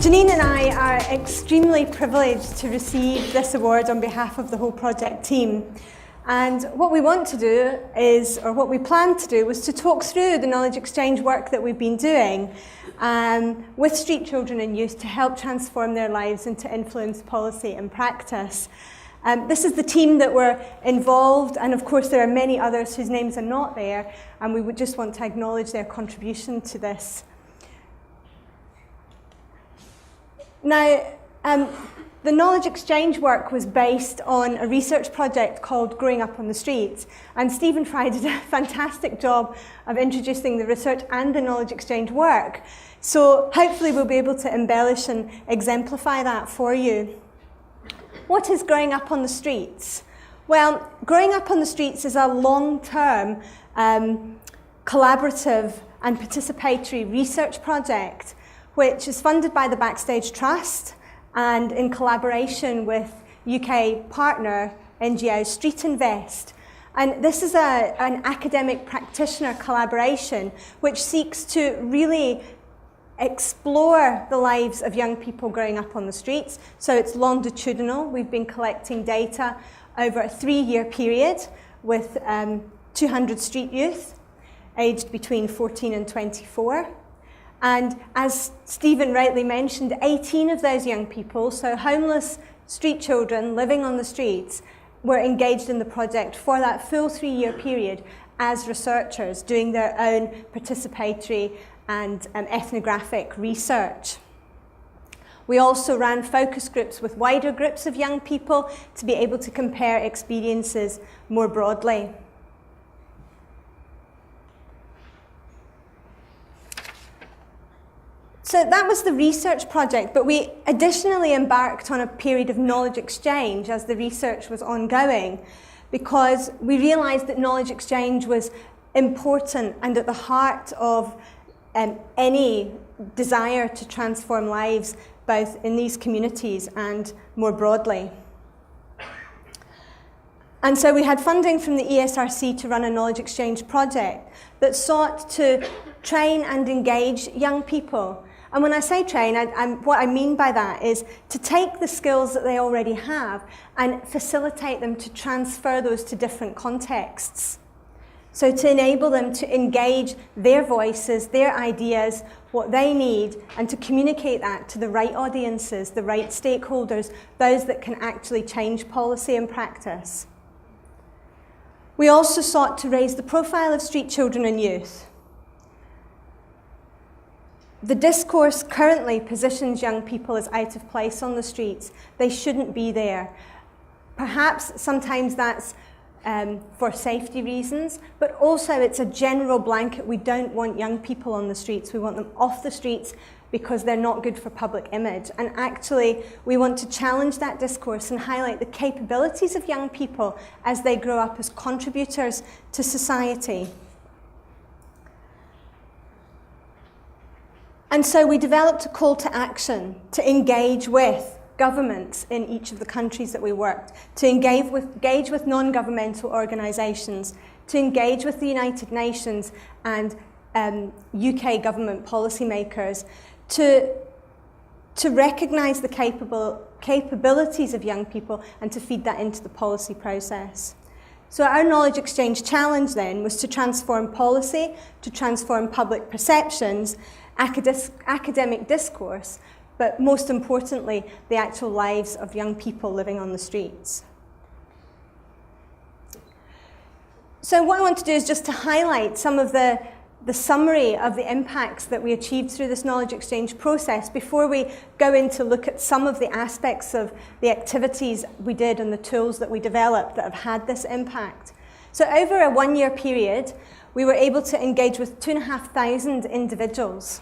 Janine and I are extremely privileged to receive this award on behalf of the whole project team. And what we want to do is, or what we plan to do, was to talk through the knowledge exchange work that we've been doing with street children and youth to help transform their lives and to influence policy and practice. This is the team that were involved, and of course there are many others whose names are not there, and we would just want to acknowledge their contribution to this. Now, the knowledge exchange work was based on a research project called Growing Up on the Streets, and Stephen Fry did a fantastic job of introducing the research and the knowledge exchange work. So hopefully we'll be able to embellish and exemplify that for you. What is Growing Up on the Streets? Well, Growing Up on the Streets is a long-term collaborative and participatory research project which is funded by the Backstage Trust and in collaboration with UK partner NGO Street Invest. And this is an academic practitioner collaboration which seeks to really explore the lives of young people growing up on the streets. So it's longitudinal. We've been collecting data over a 3-year period with 200 street youth aged between 14 and 24. And as Stephen rightly mentioned, 18 of those young people, so homeless street children living on the streets, were engaged in the project for that full 3-year period as researchers doing their own participatory and ethnographic research. We also ran focus groups with wider groups of young people to be able to compare experiences more broadly. So that was the research project, but we additionally embarked on a period of knowledge exchange as the research was ongoing, because we realised that knowledge exchange was important and at the heart of any desire to transform lives, both in these communities and more broadly. And so we had funding from the ESRC to run a knowledge exchange project that sought to train and engage young people. And when I say train, what I mean by that is to take the skills that they already have and facilitate them to transfer those to different contexts. So to enable them to engage their voices, their ideas, what they need, and to communicate that to the right audiences, the right stakeholders, those that can actually change policy and practice. We also sought to raise the profile of street children and youth. The discourse currently positions young people as out of place on the streets. They shouldn't be there. Perhaps sometimes that's for safety reasons, but also it's a general blanket. We don't want young people on the streets. We want them off the streets because they're not good for public image. And actually, we want to challenge that discourse and highlight the capabilities of young people as they grow up as contributors to society. And so we developed a call to action to engage with governments in each of the countries that we worked, to engage with non-governmental organisations, to engage with the United Nations and UK government policymakers, to recognise the capabilities of young people and to feed that into the policy process. So our knowledge exchange challenge then was to transform policy, to transform public perceptions, academic discourse, but most importantly, the actual lives of young people living on the streets. So what I want to do is just to highlight some of the summary of the impacts that we achieved through this knowledge exchange process before we go in to look at some of the aspects of the activities we did and the tools that we developed that have had this impact. So over a 1-year period, we were able to engage with 2,500 individuals,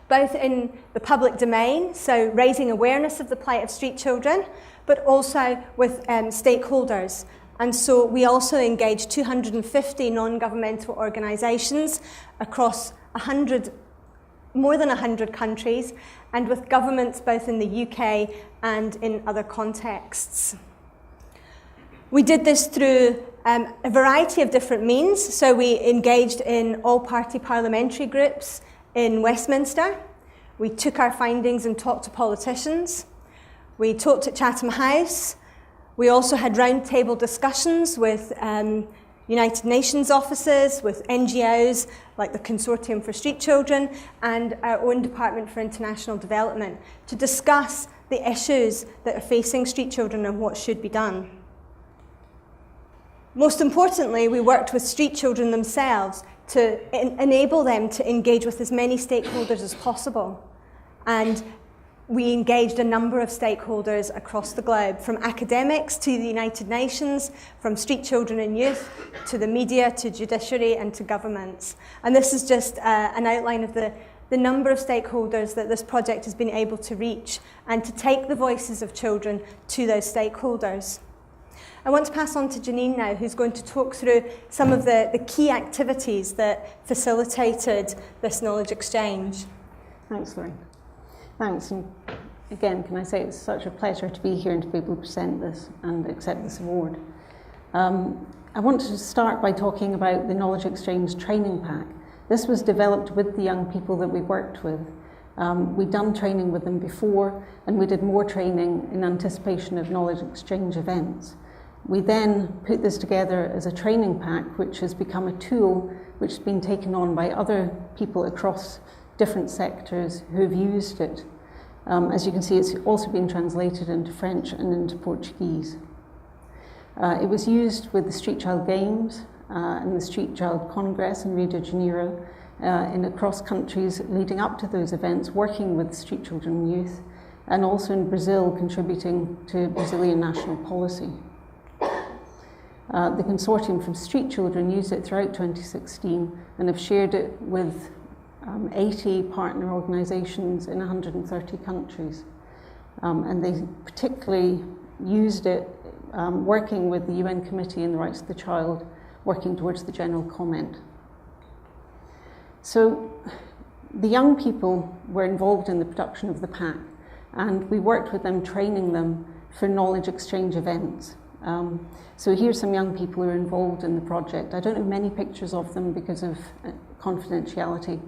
both in the public domain, so raising awareness of the plight of street children, but also with stakeholders. And so we also engaged 250 non-governmental organisations across more than 100 countries, and with governments both in the UK and in other contexts. We did this through a variety of different means. So we engaged in all-party parliamentary groups in Westminster. We took our findings and talked to politicians. We talked at Chatham House. We also had roundtable discussions with United Nations offices, with NGOs like the Consortium for Street Children and our own Department for International Development to discuss the issues that are facing street children and what should be done. Most importantly, we worked with street children themselves to enable them to engage with as many stakeholders as possible. And we engaged a number of stakeholders across the globe, from academics to the United Nations, from street children and youth, to the media, to judiciary, and to governments. And this is just an outline of the number of stakeholders that this project has been able to reach and to take the voices of children to those stakeholders. I want to pass on to Janine now, who's going to talk through some of the key activities that facilitated this knowledge exchange. Thanks, Lorraine. Thanks, and again, can I say it's such a pleasure to be here and to be able to present this and accept this award. I want to start by talking about the Knowledge Exchange Training Pack. This was developed with the young people that we worked with. We'd done training with them before, and we did more training in anticipation of knowledge exchange events. We then put this together as a training pack, which has become a tool which has been taken on by other people across different sectors who have used it. As you can see, it's also been translated into French and into Portuguese. It was used with the Street Child Games and the Street Child Congress in Rio de Janeiro across countries leading up to those events, working with street children and youth, and also in Brazil, contributing to Brazilian national policy. The Consortium for Street Children used it throughout 2016 and have shared it with 80 partner organisations in 130 countries. And they particularly used it working with the UN Committee on the Rights of the Child, working towards the general comment. So the young people were involved in the production of the pack, and we worked with them, training them for knowledge exchange events. So here's some young people who are involved in the project. I don't have many pictures of them because of confidentiality,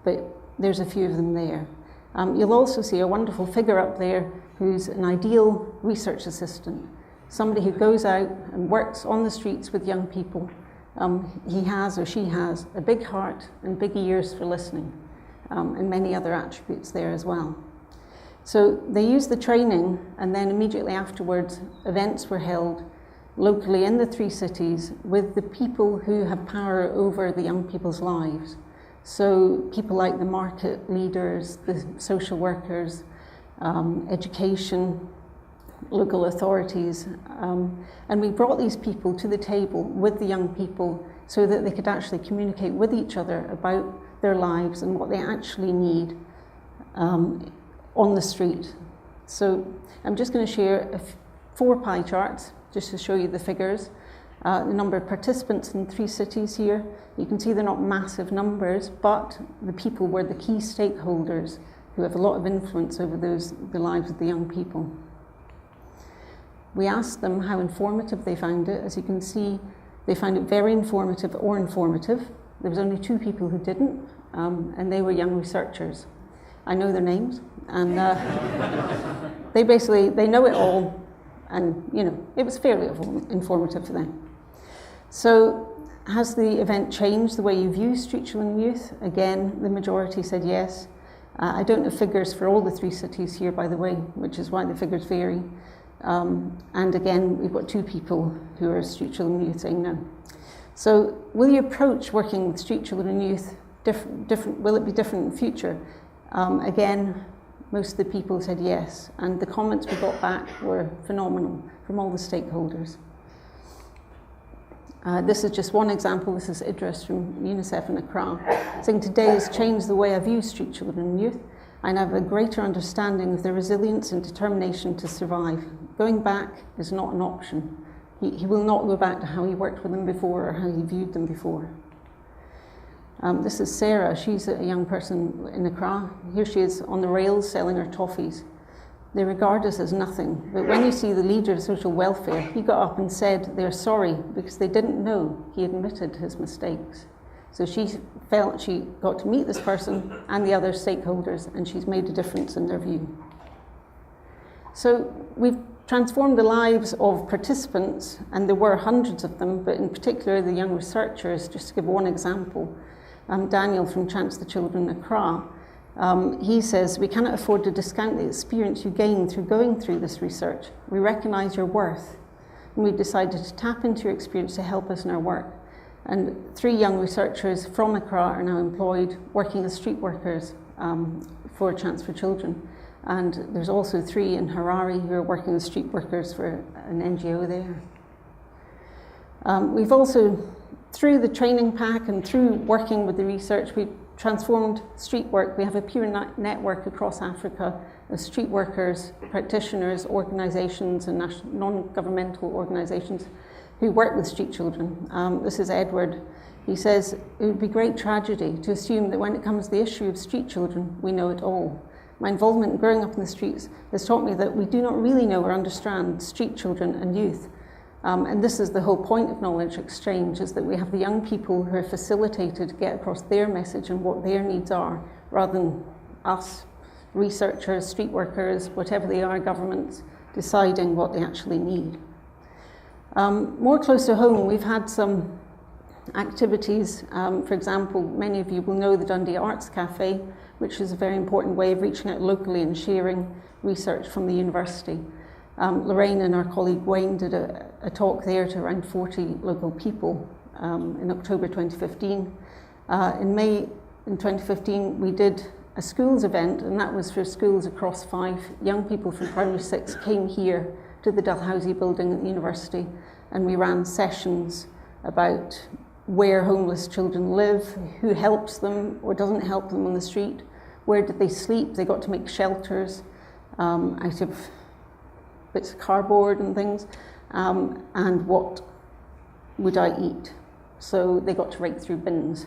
but there's a few of them there. You'll also see a wonderful figure up there who's an ideal research assistant, somebody who goes out and works on the streets with young people. He has or she has a big heart and big ears for listening, and many other attributes there as well. So they used the training, and then immediately afterwards events were held locally in the 3 cities with the people who have power over the young people's lives. So people like the market leaders, the social workers, education, local authorities, and we brought these people to the table with the young people so that they could actually communicate with each other about their lives and what they actually need on the street. So I'm just going to share 4 pie charts just to show you the figures. The number of participants in 3 cities here. You can see they're not massive numbers, but the people were the key stakeholders who have a lot of influence over the lives of the young people. We asked them how informative they found it. As you can see, they found it very informative or informative. There was only 2 people who didn't, and they were young researchers. I know their names, and they know it all, and it was fairly informative for them. So has the event changed the way you view street children and youth? Again, the majority said yes. I don't have figures for all the 3 cities here, by the way, which is why the figures vary. And again, we've got 2 people who are street children and youth saying no. So will you approach working with street children and youth different? Will it be different in the future? Again, most of the people said yes, and the comments we got back were phenomenal from all the stakeholders. This is just one example. This is Idris from UNICEF in Accra, saying today has changed the way I view street children and youth, and I have a greater understanding of their resilience and determination to survive. Going back is not an option. He will not go back to how he worked with them before or how he viewed them before. This is Sarah. She's a young person in Accra. Here she is on the rails selling her toffees. They regard us as nothing. But when you see the leader of social welfare, he got up and said they're sorry because they didn't know. He admitted his mistakes. So she felt she got to meet this person and the other stakeholders, and she's made a difference in their view. So we've transformed the lives of participants, and there were hundreds of them, but in particular the young researchers. Just to give one example, Daniel from Chance the Children, Accra, he says, "We cannot afford to discount the experience you gain through going through this research. We recognise your worth, and we've decided to tap into your experience to help us in our work." And 3 young researchers from Accra are now employed working as street workers for Chance for Children. And there's also 3 in Harare who are working as street workers for an NGO there. We've also, through the training pack and through working with the research, we've transformed street work. We have a peer network across Africa of street workers, practitioners, organisations and non-governmental organisations who work with street children. This is Edward. He says, "It would be great tragedy to assume that when it comes to the issue of street children, we know it all. My involvement in growing up in the streets has taught me that we do not really know or understand street children and youth. And this is the whole point of knowledge exchange, is that we have the young people who are facilitated to get across their message and what their needs are, rather than us, researchers, street workers, whatever they are, governments, deciding what they actually need." More close to home, we've had some activities. For example, many of you will know the Dundee Arts Cafe, which is a very important way of reaching out locally and sharing research from the university. Lorraine and our colleague Wayne did a talk there to around 40 local people in October 2015. In May in 2015, we did a schools event, and that was for schools across 5. Young people from primary 6 came here to the Dalhousie building at the university, and we ran sessions about where homeless children live, who helps them or doesn't help them on the street, where did they sleep. They got to make shelters out of bits of cardboard and things, and what would I eat. So they got to rake through bins.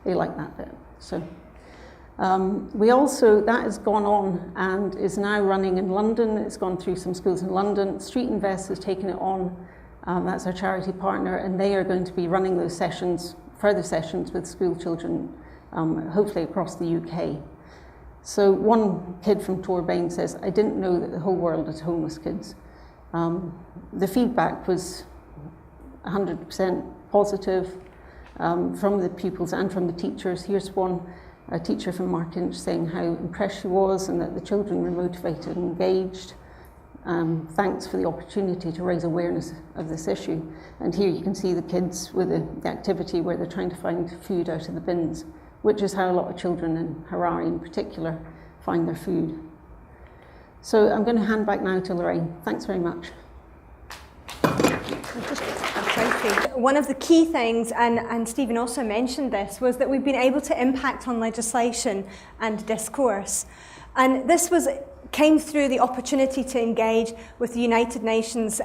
They like that bit. So we also, that has gone on and is now running in London. It's gone through some schools in London. Street Invest has taken it on. That's our charity partner, and they are going to be running those sessions, further sessions with school children, hopefully across the UK. So one kid from Torbane says, "I didn't know that the whole world had homeless kids." The feedback was 100% positive from the pupils and from the teachers. Here's a teacher from Markinch saying how impressed she was and that the children were motivated and engaged. Thanks for the opportunity to raise awareness of this issue. And here you can see the kids with the activity where they're trying to find food out of the bins, which is how a lot of children in Harare in particular find their food. So I'm going to hand back now to Lorraine. Thanks very much. One of the key things, and Stephen also mentioned this, was that we've been able to impact on legislation and discourse. And this came through the opportunity to engage with the United Nations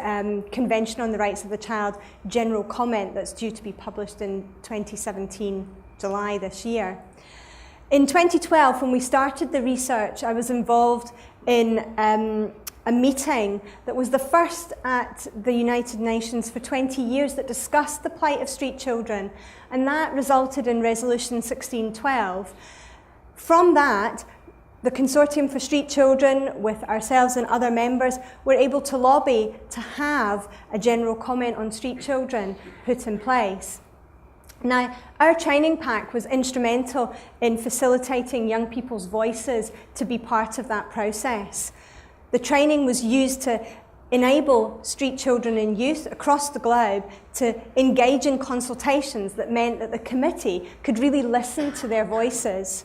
Convention on the Rights of the Child General Comment that's due to be published in 2017, July this year. In 2012, when we started the research, I was involved in a meeting that was the first at the United Nations for 20 years that discussed the plight of street children, and that resulted in Resolution 1612. From that, the Consortium for Street Children, with ourselves and other members, were able to lobby to have a general comment on street children put in place. Now, our training pack was instrumental in facilitating young people's voices to be part of that process. The training was used to enable street children and youth across the globe to engage in consultations that meant that the committee could really listen to their voices.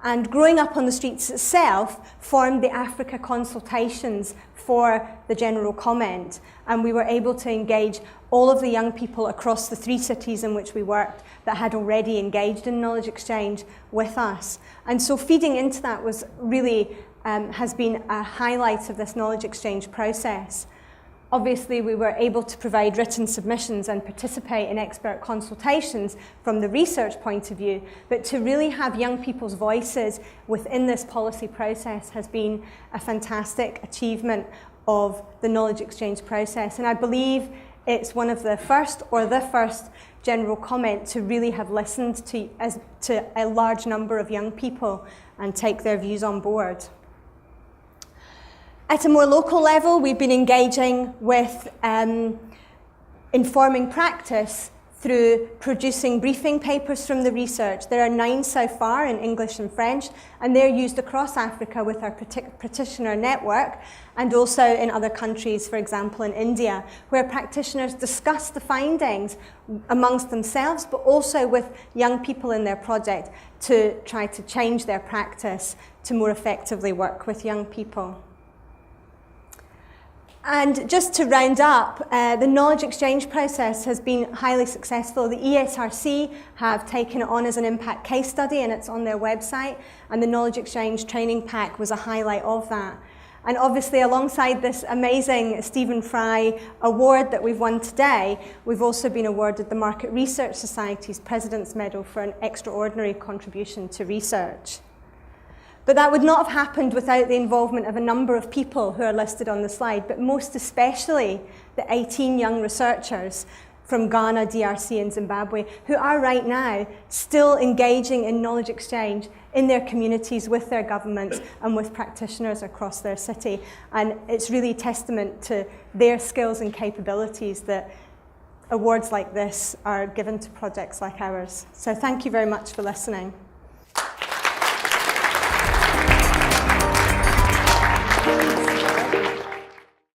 And Growing Up on the Streets itself formed the Africa consultations for the general comment. And we were able to engage all of the young people across the 3 cities in which we worked that had already engaged in knowledge exchange with us. And so feeding into that was really has been a highlight of this knowledge exchange process. Obviously, we were able to provide written submissions and participate in expert consultations from the research point of view, but to really have young people's voices within this policy process has been a fantastic achievement of the knowledge exchange process. And I believe it's one of the first or the first general comment to really have listened to a large number of young people and take their views on board. At a more local level, we've been engaging with informing practice through producing briefing papers from the research. There are 9 so far in English and French, and they're used across Africa with our practitioner network, and also in other countries, for example in India, where practitioners discuss the findings amongst themselves, but also with young people in their project to try to change their practice to more effectively work with young people. And just to round up, the knowledge exchange process has been highly successful. The ESRC have taken it on as an impact case study, and it's on their website, and the knowledge exchange training pack was a highlight of that. And obviously, alongside this amazing Stephen Fry award that we've won today, we've also been awarded the Market Research Society's President's Medal for an extraordinary contribution to research. But that would not have happened without the involvement of a number of people who are listed on the slide, but most especially the 18 young researchers from Ghana, DRC and Zimbabwe, who are right now still engaging in knowledge exchange in their communities with their governments and with practitioners across their city. And it's really testament to their skills and capabilities that awards like this are given to projects like ours. So thank you very much for listening.